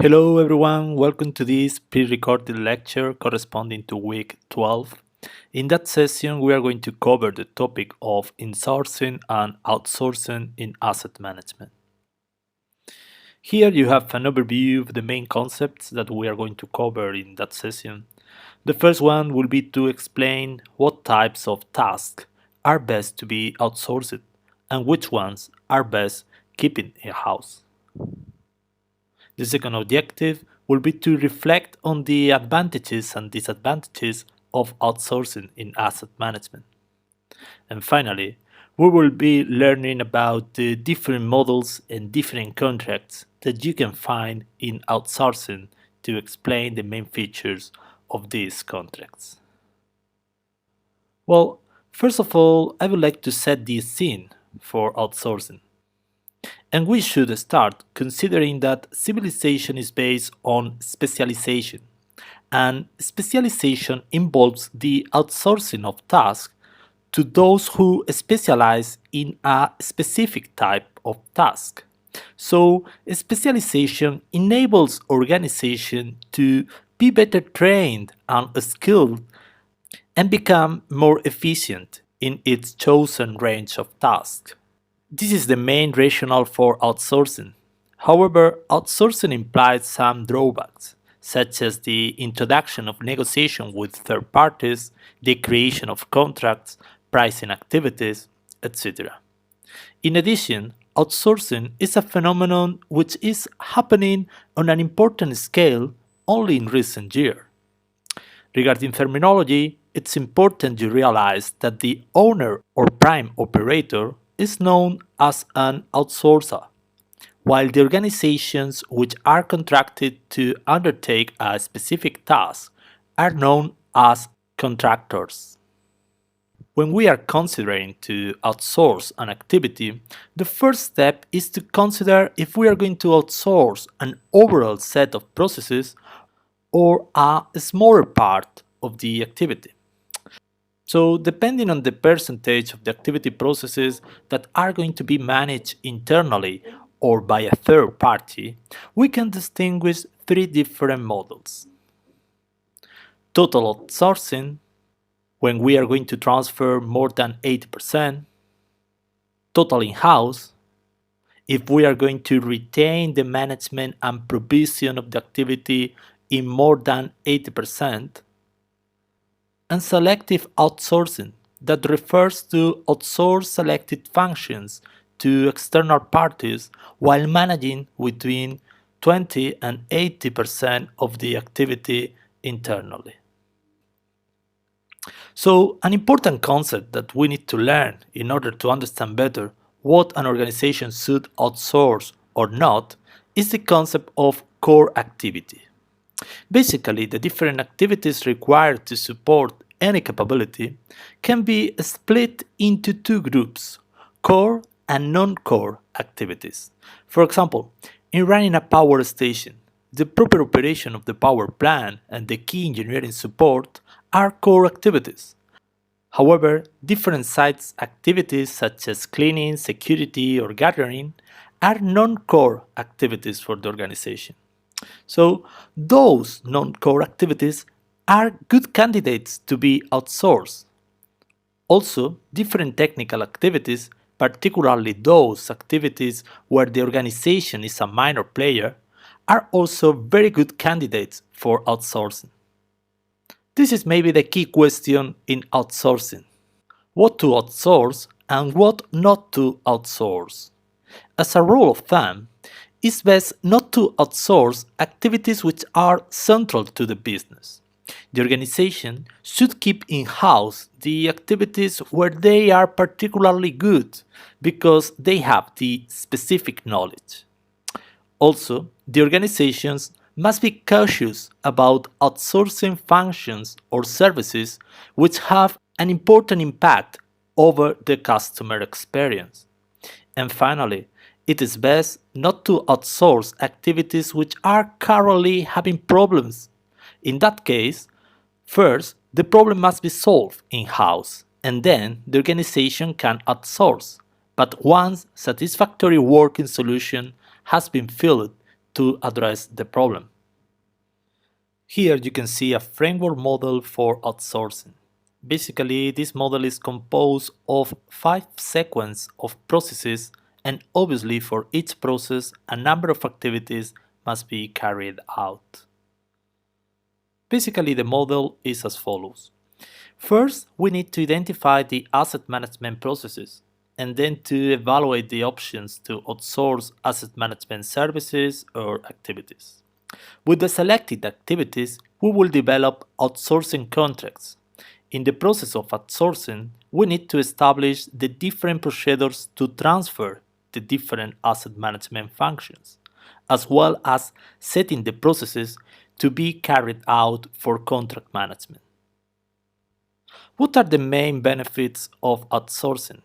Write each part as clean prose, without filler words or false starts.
Hello everyone, welcome to this pre-recorded lecture corresponding to week 12. In that session, we are going to cover the topic of insourcing and outsourcing in asset management. Here you have an overview of the main concepts that we are going to cover in that session. The first one will be to explain what types of tasks are best to be outsourced and which ones are best keeping in-house. The second objective will be to reflect on the advantages and disadvantages of outsourcing in asset management. And finally, we will be learning about the different models and different contracts that you can find in outsourcing to explain the main features of these contracts. Well, first of all, I would like to set the scene for outsourcing. And we should start considering that civilization is based on specialization, and specialization involves the outsourcing of tasks to those who specialize in a specific type of task. So, specialization enables organization to be better trained and skilled and become more efficient in its chosen range of tasks. This is the main rationale for outsourcing. However, outsourcing implies some drawbacks, such as the introduction of negotiation with third parties, the creation of contracts, pricing activities, etc. In addition, outsourcing is a phenomenon which is happening on an important scale only in recent years. Regarding terminology, it's important you realize that the owner or prime operator is known as an outsourcer, while the organizations which are contracted to undertake a specific task are known as contractors. When we are considering to outsource an activity, the first step is to consider if we are going to outsource an overall set of processes or a smaller part of the activity. So, depending on the percentage of the activity processes that are going to be managed internally or by a third party, we can distinguish three different models. Total outsourcing, when we are going to transfer more than 80%. Total in-house, if we are going to retain the management and provision of the activity in more than 80%. And selective outsourcing, that refers to outsource selected functions to external parties while managing between 20 and 80% of the activity internally. So, an important concept that we need to learn in order to understand better what an organization should outsource or not is the concept of core activity. Basically, the different activities required to support any capability can be split into two groups, core and non-core activities. For example, in running a power station, the proper operation of the power plant and the key engineering support are core activities. However, different sites activities such as cleaning, security, or gathering are non-core activities for the organization. So, those non-core activities are good candidates to be outsourced. Also, different technical activities, particularly those activities where the organization is a minor player, are also very good candidates for outsourcing. This is maybe the key question in outsourcing: what to outsource and what not to outsource. As a rule of thumb, it's best not to outsource activities which are central to the business. The organization should keep in-house the activities where they are particularly good because they have the specific knowledge. Also, the organizations must be cautious about outsourcing functions or services which have an important impact over the customer experience. And finally, it is best not to outsource activities which are currently having problems. In that case, first, the problem must be solved in-house, and then the organization can outsource. But once satisfactory working solution has been filled, to address the problem. Here you can see a framework model for outsourcing. Basically, this model is composed of 5 sequences of processes, and obviously for each process a number of activities must be carried out. Basically, the model is as follows. First, we need to identify the asset management processes, and then to evaluate the options to outsource asset management services or activities. With the selected activities, we will develop outsourcing contracts. In the process of outsourcing, we need to establish the different procedures to transfer the different asset management functions, as well as setting the processes to be carried out for contract management. What are the main benefits of outsourcing?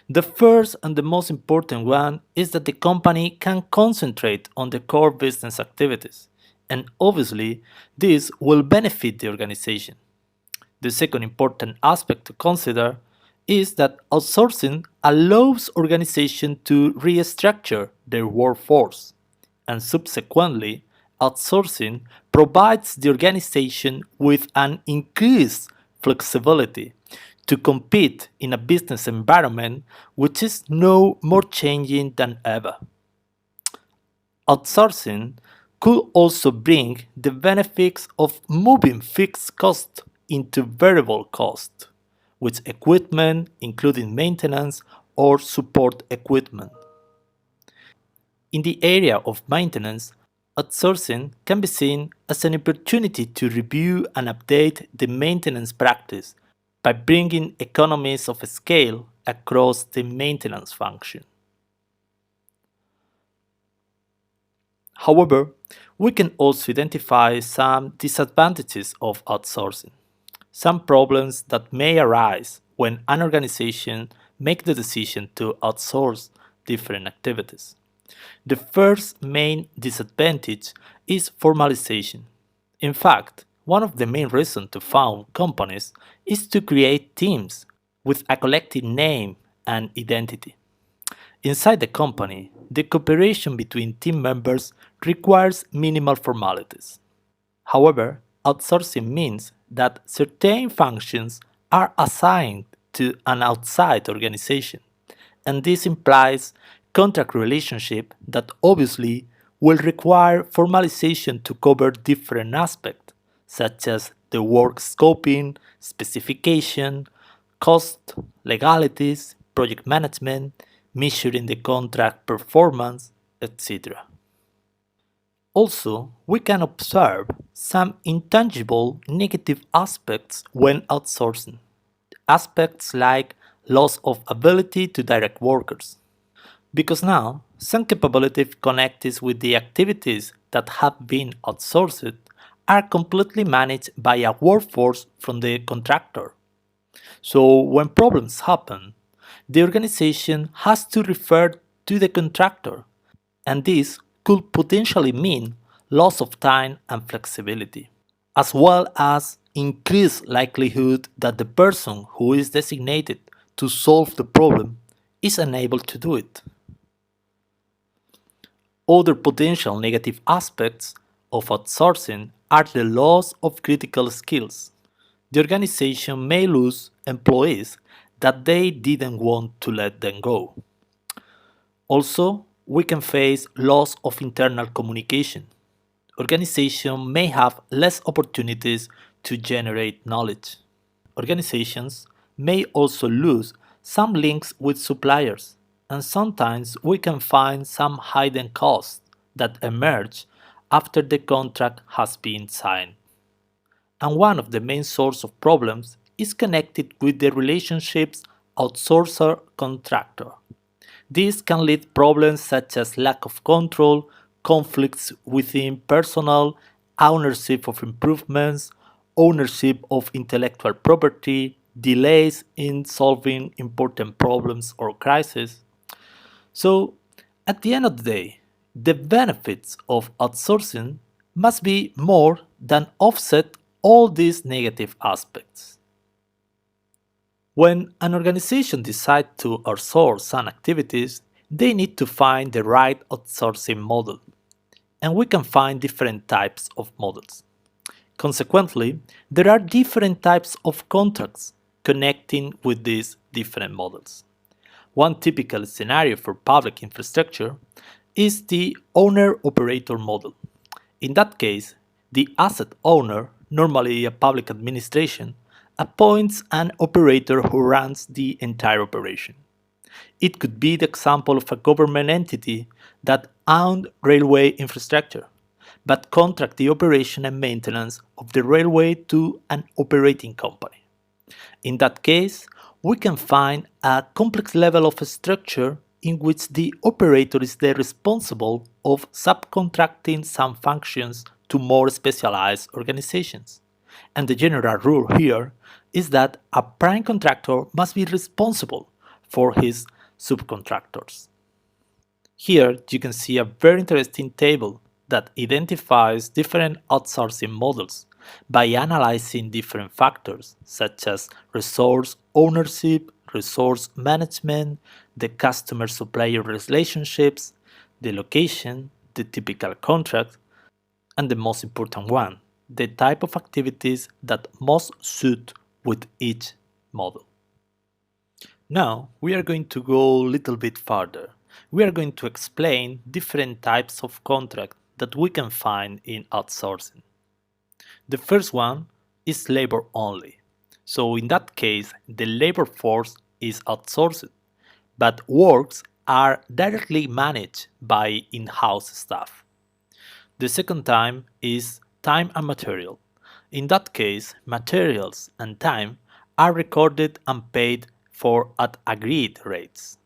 The first and the most important one is that the company can concentrate on the core business activities, and obviously, this will benefit the organization. The second important aspect to consider is that outsourcing allows organizations to restructure their workforce, and subsequently, outsourcing provides the organization with an increased flexibility to compete in a business environment which is now more changing than ever. Outsourcing could also bring the benefits of moving fixed costs into variable cost, with equipment including maintenance or support equipment. In the area of maintenance, outsourcing can be seen as an opportunity to review and update the maintenance practice by bringing economies of scale across the maintenance function. However, we can also identify some disadvantages of outsourcing, some problems that may arise when an organization makes the decision to outsource different activities. The first main disadvantage is formalization. In fact, one of the main reasons to found companies is to create teams with a collective name and identity. Inside the company, the cooperation between team members requires minimal formalities. However, outsourcing means that certain functions are assigned to an outside organization, and this implies contract relationship that obviously will require formalization to cover different aspects, such as the work scoping, specification, cost, legalities, project management, measuring the contract performance, etc. Also, we can observe some intangible negative aspects when outsourcing. Aspects like loss of ability to direct workers. Because now, some capabilities connected with the activities that have been outsourced are completely managed by a workforce from the contractor. So, when problems happen, the organization has to refer to the contractor, and this could potentially mean loss of time and flexibility, as well as increased likelihood that the person who is designated to solve the problem is unable to do it. Other potential negative aspects of outsourcing are the loss of critical skills. The organization may lose employees that they didn't want to let them go. Also, we can face loss of internal communication. Organizations may have less opportunities to generate knowledge. Organizations may also lose some links with suppliers, and sometimes we can find some hidden costs that emerge after the contract has been signed. And one of the main sources of problems is connected with the relationships outsourcer-contractor. This can lead problems such as lack of control, conflicts within personnel, ownership of improvements, ownership of intellectual property, delays in solving important problems or crises. So, at the end of the day, the benefits of outsourcing must be more than offset all these negative aspects. When an organization decides to outsource some activities, they need to find the right outsourcing model. and we can find different types of models. Consequently, there are different types of contracts connecting with these different models. One typical scenario for public infrastructure is the owner-operator model. In that case, the asset owner, normally a public administration, appoints an operator who runs the entire operation. It could be the example of a government entity that owned railway infrastructure, but contract the operation and maintenance of the railway to an operating company. In that case, we can find a complex level of structure in which the operator is the responsible of subcontracting some functions to more specialized organizations. And the general rule here is that a prime contractor must be responsible for his subcontractors. Here you can see a very interesting table that identifies different outsourcing models by analyzing different factors such as resource ownership, resource management, the customer-supplier relationships, the location, the typical contract, and the most important one, the type of activities that most suit with each model. Now, we are going to go a little bit further. We are going to explain different types of contract that we can find in outsourcing. The first one is labor only. So in that case, the labor force is outsourced, but works are directly managed by in-house staff. The second type is time and material. In that case, materials and time are recorded and paid for at agreed rates.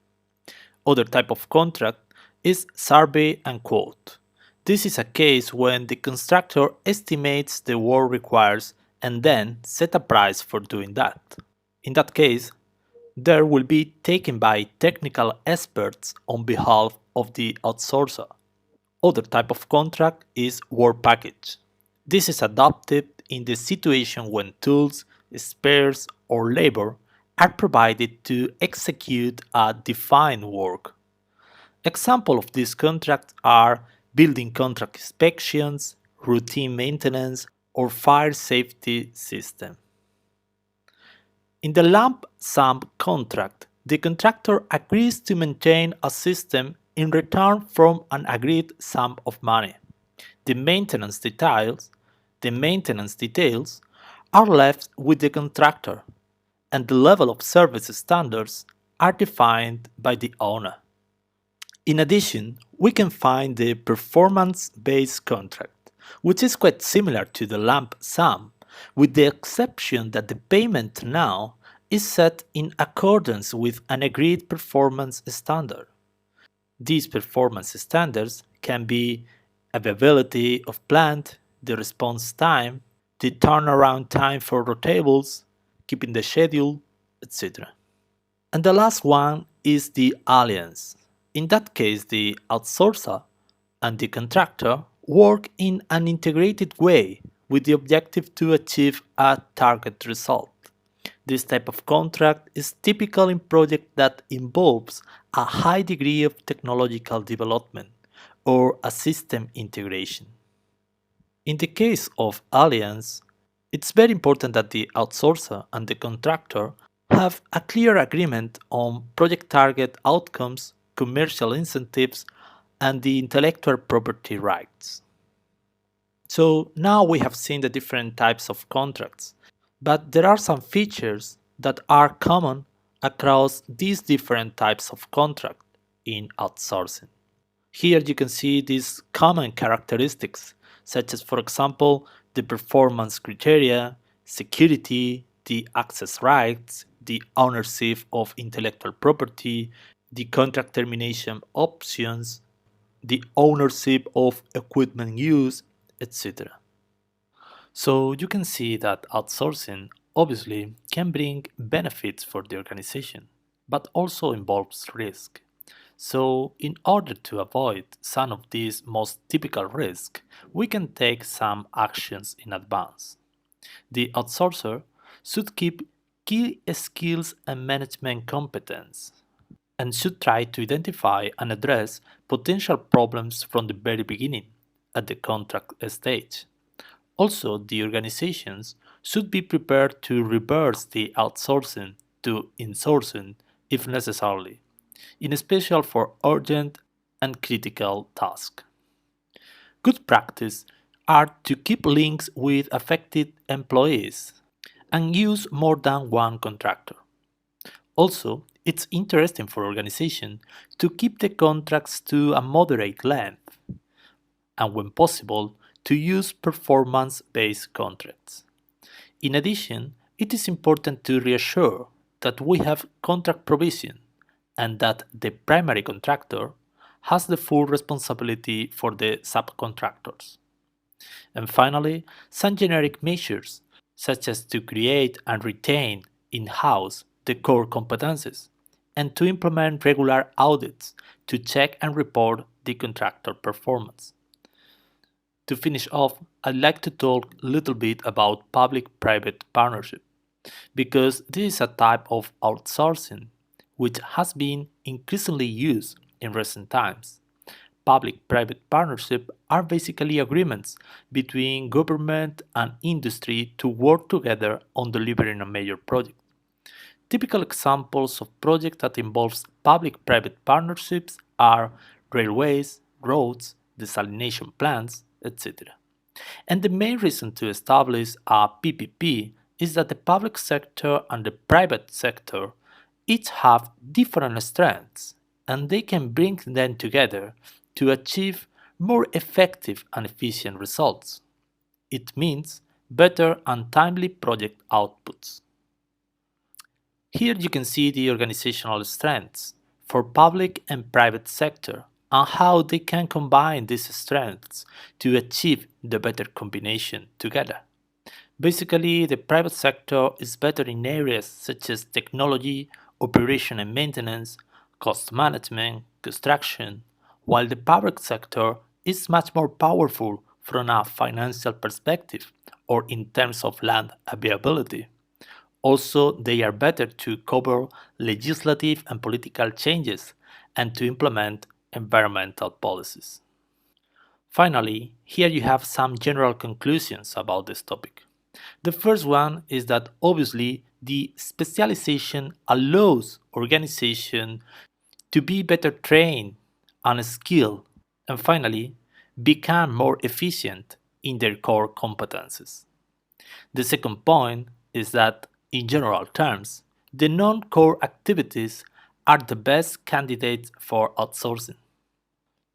Other type of contract is survey and quote. This is a case when the constructor estimates the work requires and then set a price for doing that. In that case, there will be taken by technical experts on behalf of the outsourcer. Other type of contract is work package. This is adopted in the situation when tools, spares, or labor are provided to execute a defined work. Examples of these contracts are building contract inspections, routine maintenance, or fire safety system. In the lump sum contract, the contractor agrees to maintain a system in return from an agreed sum of money. The maintenance details are left with the contractor, and the level of service standards are defined by the owner. In addition, we can find the performance-based contract, which is quite similar to the lump sum, with the exception that the payment now is set in accordance with an agreed performance standard. These performance standards can be availability of plant, the response time, the turnaround time for rotables, keeping the schedule, etc. And the last one is the alliance. In that case, the outsourcer and the contractor work in an integrated way with the objective to achieve a target result. This type of contract is typical in projects that involves a high degree of technological development or a system integration. In the case of alliance, it's very important that the outsourcer and the contractor have a clear agreement on project target outcomes, commercial incentives, and the intellectual property rights. So now we have seen the different types of contracts, but there are some features that are common across these different types of contract in outsourcing. Here you can see these common characteristics, such as, for example, the performance criteria, security, the access rights, the ownership of intellectual property, the contract termination options, the ownership of equipment use, etc. So you can see that outsourcing obviously can bring benefits for the organization, but also involves risk. So in order to avoid some of these most typical risks, we can take some actions in advance. The outsourcer should keep key skills and management competence and should try to identify and address potential problems from the very beginning, at the contract stage. Also, the organizations should be prepared to reverse the outsourcing to insourcing if necessary, in special for urgent and critical tasks. Good practice are to keep links with affected employees and use more than one contractor. Also, it's interesting for organizations to keep the contracts to a moderate length and when possible to use performance-based contracts. In addition, it is important to reassure that we have contract provision and that the primary contractor has the full responsibility for the subcontractors. And finally, some generic measures, such as to create and retain in-house the core competencies, and to implement regular audits to check and report the contractor performance. To finish off, I'd like to talk a little bit about public-private partnership, because this is a type of outsourcing which has been increasingly used in recent times. Public-private partnerships are basically agreements between government and industry to work together on delivering a major project. Typical examples of projects that involve public-private partnerships are railways, roads, desalination plants, etc. And the main reason to establish a PPP is that the public sector and the private sector each have different strengths, and they can bring them together to achieve more effective and efficient results. It means better and timely project outputs. Here you can see the organizational strengths for public and private sector and how they can combine these strengths to achieve the better combination together. Basically, the private sector is better in areas such as technology, operation and maintenance, cost management, construction, while the public sector is much more powerful from a financial perspective or in terms of land availability. Also, they are better to cover legislative and political changes and to implement environmental policies. Finally, here you have some general conclusions about this topic. The first one is that obviously the specialization allows organization to be better trained and skilled, and finally, become more efficient in their core competences. The second point is that, in general terms, the non-core activities are the best candidates for outsourcing.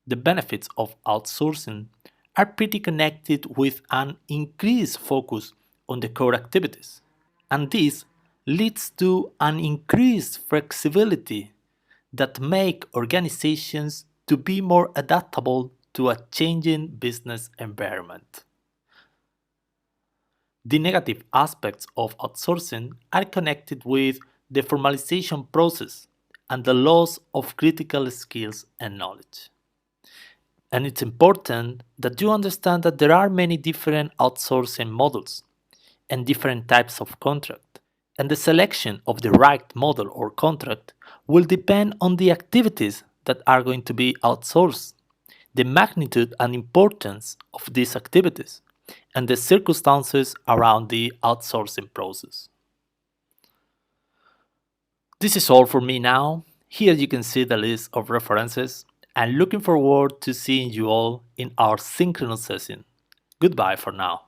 The benefits of outsourcing are pretty connected with an increased focus on the core activities, and this leads to an increased flexibility that make organizations to be more adaptable to a changing business environment. The negative aspects of outsourcing are connected with the formalization process and the loss of critical skills and knowledge. And it's important that you understand that there are many different outsourcing models and different types of contract. And the selection of the right model or contract will depend on the activities that are going to be outsourced, the magnitude and importance of these activities, and the circumstances around the outsourcing process. This is all for me now. Here you can see the list of references, and looking forward to seeing you all in our synchronous session. Goodbye for now.